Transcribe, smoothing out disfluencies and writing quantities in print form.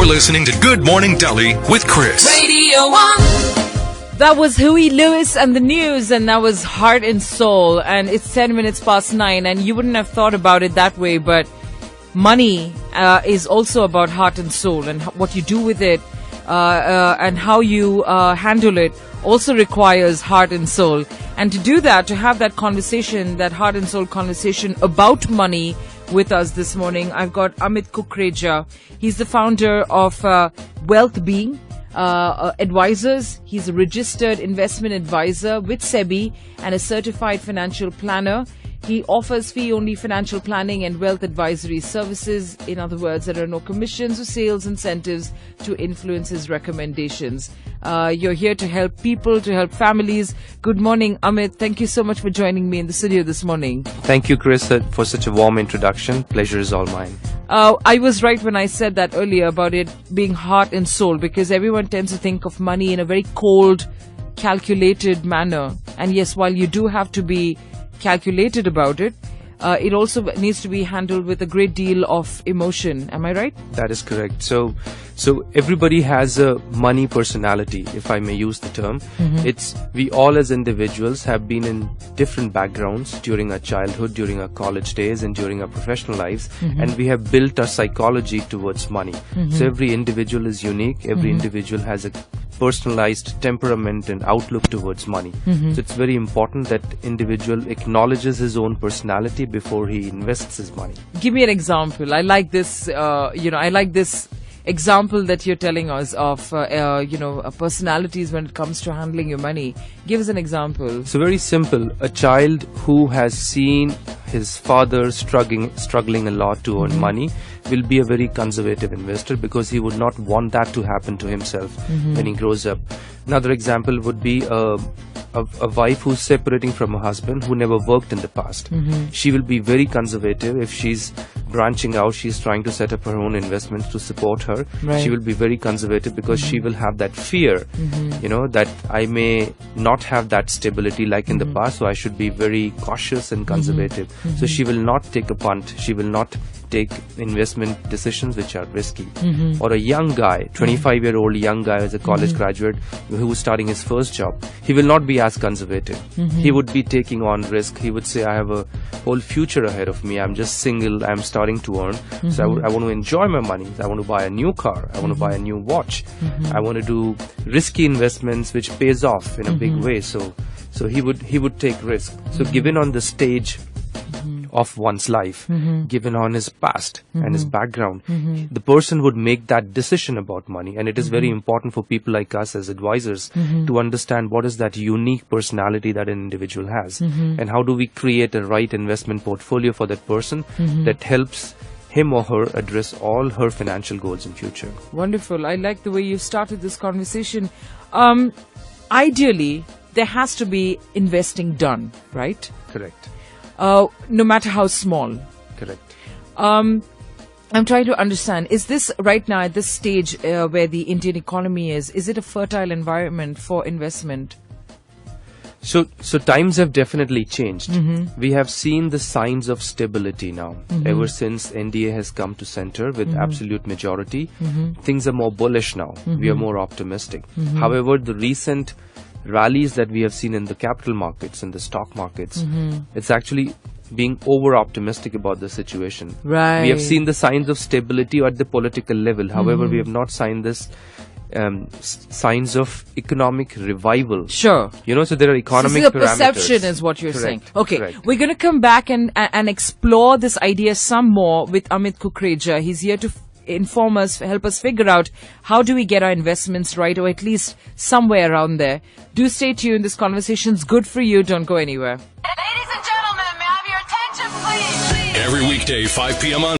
listening to Good Morning Delhi with Chris. Radio 1. That was Huey Lewis and the News, and that was Heart and Soul, and it's 10 minutes past 9, and you wouldn't have thought about it that way, but money is also about heart and soul, and what you do with it and how you handle it also requires heart and soul. And to do that, to have that conversation, that heart and soul conversation about money with us this morning, I've got Amit Kukreja. He's the founder of Wealth Being Advisors. He's a registered investment advisor with SEBI and a certified financial planner. He offers fee-only financial planning and wealth advisory services. In other words, there are no commissions or sales incentives to influence his recommendations. You're here to help people, to help families. Good morning, Amit. Thank you so much for joining me in the studio this morning. Thank you, Chris, for such a warm introduction. Pleasure is all mine. I was right when I said that earlier about it being heart and soul, because everyone tends to think of money in a very cold, calculated manner. And yes, while you do have to be calculated about it, it also needs to be handled with a great deal of emotion. Am I right? That is correct. So everybody has a money personality, if I may use the term. We all as individuals have been in different backgrounds during our childhood, during our college days, and during our professional lives, and we have built our psychology towards money. So every individual is unique. Every individual has a personalized temperament and outlook towards money. So it's very important that individual acknowledges his own personality before he invests his money. Give me an example. I like this, I like this example that you're telling us of, personalities when it comes to handling your money. Give us an example. So very simple. A child who has seen his father struggling a lot to earn money will be a very conservative investor, because he would not want that to happen to himself when he grows up. Another example would be a wife who's separating from a husband who never worked in the past. She will be very conservative. If she's branching out, she's trying to set up her own investments to support her. Right. She will be very conservative, because she will have that fear, that I may not have that stability like in the past, so I should be very cautious and conservative. So she will not take a punt. She will not take investment decisions which are risky. Or a young guy, 25-year-old young guy as a college graduate who is starting his first job, he will not be as conservative. He would be taking on risk. He would say, I have a whole future ahead of me. I'm just single. I'm starting to earn. So I want to enjoy my money. I want to buy a new car. I want to buy a new watch. I want to do risky investments which pays off in a big way. So he would take risk. So given on the stage of one's life, given on his past and his background, the person would make that decision about money. And it is very important for people like us as advisors to understand what is that unique personality that an individual has, and how do we create a right investment portfolio for that person that helps him or her address all her financial goals in future. Wonderful. I like the way you started this conversation. Ideally, there has to be investing done, right? Correct. No matter how small. Correct. I'm trying to understand, is this right now at this stage where the Indian economy is it a fertile environment for investment? So times have definitely changed. We have seen the signs of stability now. Ever since NDA has come to center with absolute majority, things are more bullish now. We are more optimistic. However, the recent rallies that we have seen in the capital markets and the stock markets, it's actually being over-optimistic about the situation. Right. We have seen the signs of stability at the political level. However, we have not seen this signs of economic revival. Sure. So there are economic so parameters. Perception is what you're saying. Okay. Correct. We're going to come back and explore this idea some more with Amit Kukreja. He's here to inform us, help us figure out how do we get our investments right, or at least somewhere around there. Do stay tuned. This conversation's good for you. Don't go anywhere. Ladies and gentlemen, may I have your attention, please? Every weekday, 5 p.m. on